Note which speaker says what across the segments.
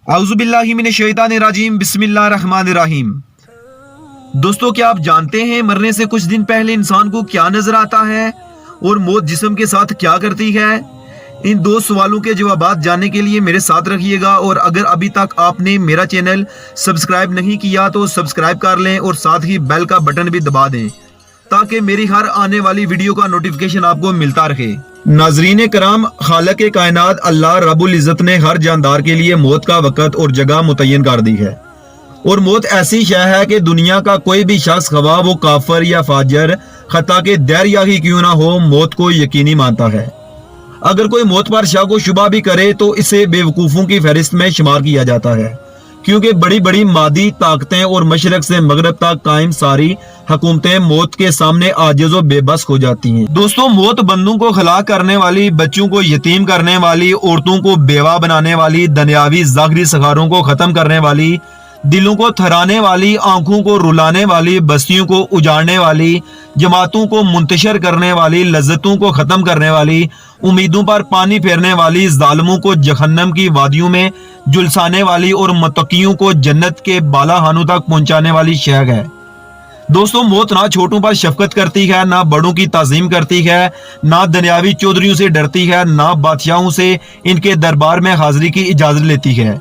Speaker 1: औज़ुबिल्लाहि मिनश्शैतानिर्रजीम बिस्मिल्लाहिर्रहमानिर्रहीम। दोस्तों, क्या आप जानते हैं मरने से कुछ दिन पहले इंसान को क्या नजर आता है और मौत जिस्म के साथ क्या करती है? इन दो सवालों के जवाब जानने के लिए मेरे साथ रखिएगा। और अगर अभी तक आपने मेरा चैनल सब्सक्राइब नहीं किया तो सब्सक्राइब कर लें और साथ ही बेल का बटन भी दबा दें ताकि मेरी हर आने वाली वीडियो का नोटिफिकेशन आपको मिलता रहे। नाजरीन कराम, खालिक कायनात अल्लाह रब्बुल इज़्ज़त ने हर जानदार के लिए मौत का वक़्त और जगह मुतय्यन कर दी है। और मौत ऐसी शय है कि दुनिया का कोई भी शख्स, खवा वो काफिर या फाजर, खता के दरिया ही क्यों ना हो, मौत को यकीनी मानता है। अगर कोई मौत पर शक व शुबा भी करे तो इसे बेवकूफ़ों की फहरिस्त में शुमार किया जाता है, क्योंकि बड़ी बड़ी मादी ताकतें और मशरक से मगरब तक कायम सारी हुकूमतें मौत के सामने आजिज़ व बेबस हो जाती हैं। दोस्तों, मौत बंदों को हलाक करने वाली, बच्चों को यतीम करने वाली, औरतों को बेवा बनाने वाली, दुनियावी ज़ाहिरी सखारों को खत्म करने वाली, दिलों को थराने वाली, आंखों को रुलाने वाली, बस्तियों को उजाड़ने वाली, जमातों को मुंतशर करने वाली, लज्जतों को खत्म करने वाली, उम्मीदों पर पानी फेरने वाली, जालिमों को जहन्नम की वादियों में जुलसाने वाली और मुत्तकियों को जन्नत के बालाहानों तक पहुंचाने वाली शय है। दोस्तों, मौत ना छोटों पर शफकत करती है, ना बड़ों की ताजीम करती है, ना दुनियावी चौधरियों से डरती है, ना बादशाहों से इनके दरबार में हाजिरी की इजाजत लेती है।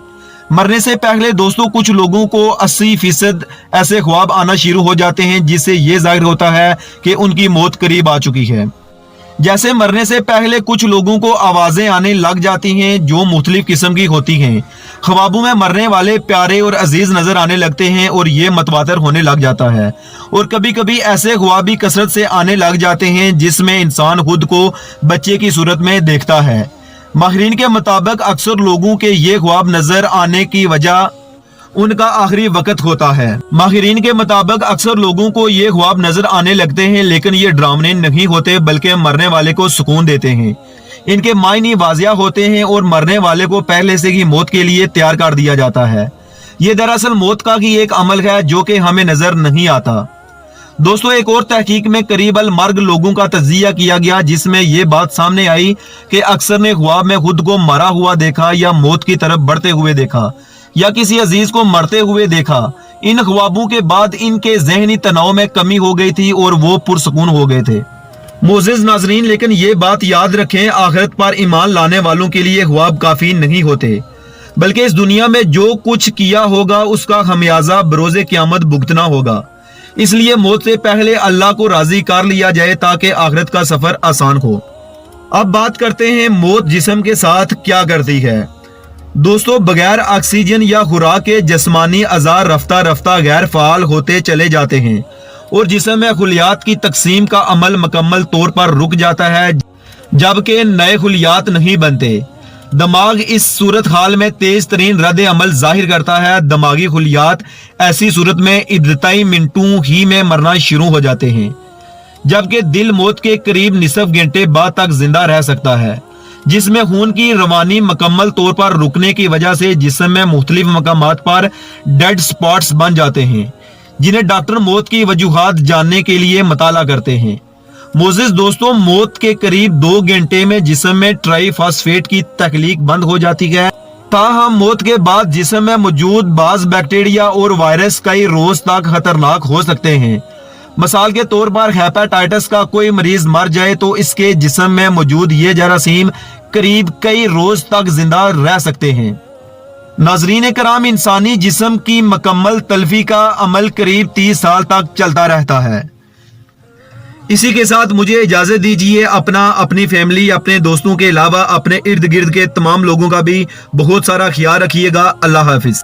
Speaker 1: मरने से पहले दोस्तों, कुछ लोगों को 80% ऐसे ख्वाब आना शुरू हो जाते हैं जिससे ये जाहिर होता है कि उनकी मौत करीब आ चुकी है। जैसे मरने से पहले कुछ लोगों को आवाजें आने लग जाती हैं जो मुख्तलिफ किस्म की होती हैं। ख्वाबों में मरने वाले प्यारे और अजीज नजर आने लगते हैं और ये मतवातर होने लग जाता है। और कभी कभी ऐसे ख्वाब भी कसरत से आने लग जाते हैं जिसमें इंसान खुद को बच्चे की सूरत में देखता है। माहिरीन के मुताबिक अक्सर लोगों के ये ख्वाब नजर आने की वजह उनका आखिरी वक्त होता है। माहिरीन के मुताबिक अक्सर लोगों को ये ख्वाब नजर आने लगते हैं, लेकिन ये डरावने नहीं होते बल्कि मरने वाले को सुकून देते हैं। इनके मायने वाजिया होते हैं और मरने वाले को पहले से ही मौत के लिए तैयार कर दिया जाता है। ये दरअसल मौत का ही एक अमल है जो कि हमें नजर नहीं आता। दोस्तों, एक और तहकीक में करीब अल मर्ग लोगों का तज्जिया किया गया जिसमें यह बात सामने आई कि अक्सर ने ख्वाब में खुद को मरा हुआ देखा या मौत की तरफ बढ़ते हुए देखा या किसी अजीज को मरते हुए देखा। इन ख्वाबों के बाद इनके जहनी तनाव में कमी हो गई थी और वो पुरसकून हो गए थे। मोअज़्ज़िज़ नाज़रीन, लेकिन ये बात याद रखें, आखिरत पर ईमान लाने वालों के लिए ख्वाब काफी नहीं होते, बल्कि इस दुनिया में जो कुछ किया होगा उसका खमियाजा बरोज़े क़यामत भुगतना होगा। इसलिए मौत से पहले अल्लाह को राजी कर लिया जाए ताकि आखिरत का सफर आसान हो। अब बात करते हैं मौत जिस्म के साथ क्या करती है। दोस्तों, बगैर ऑक्सीजन या खुराक के जिस्मानी अज़ा रफ्ता रफ्ता गैर फाल होते चले जाते हैं और जिस्म में खुलियात की तकसीम का अमल मुकम्मल तौर पर रुक जाता है, जबकि नए खुलियात नहीं बनते। दिमाग इस सूरत हाल में तेज तरीन रद्द अमल जाहिर करता है। दिमागी खुलियात ऐसी सूरत में इब्तदाई मिनटों ही में मरना शुरू हो जाते हैं, जबकि दिल मौत के करीब निसफ घंटे बाद तक जिंदा रह सकता है, जिसमें खून की रवानी मुकम्मल तौर पर रुकने की वजह से जिस्म में मुख्तलिफ मकामात पर डेड स्पॉट्स बन जाते हैं, जिन्हें डॉक्टर मौत की वजूहात जानने के लिए मुताला करते हैं। मोअज़्ज़िज़ दोस्तों, मौत के करीब 2 घंटे में जिस्म में ट्राइफॉस्फेट की तख्लीक बंद हो जाती है। ताहम मौत के बाद जिस्म में मौजूद बाज बैक्टीरिया और वायरस कई रोज तक खतरनाक हो सकते हैं। मिसाल के तौर पर हेपेटाइटिस का कोई मरीज मर जाए तो इसके जिस्म में मौजूद ये जरासीम करीब कई रोज तक जिंदा रह सकते हैं। नाजरीन कराम, इंसानी जिस्म की मुकम्मल तलफी का अमल करीब 30 साल तक चलता रहता है। इसी के साथ मुझे इजाजत दीजिए। अपनी फैमिली, अपने दोस्तों के अलावा अपने इर्द गिर्द के तमाम लोगों का भी बहुत सारा ख्याल रखिएगा। अल्लाह हाफिज।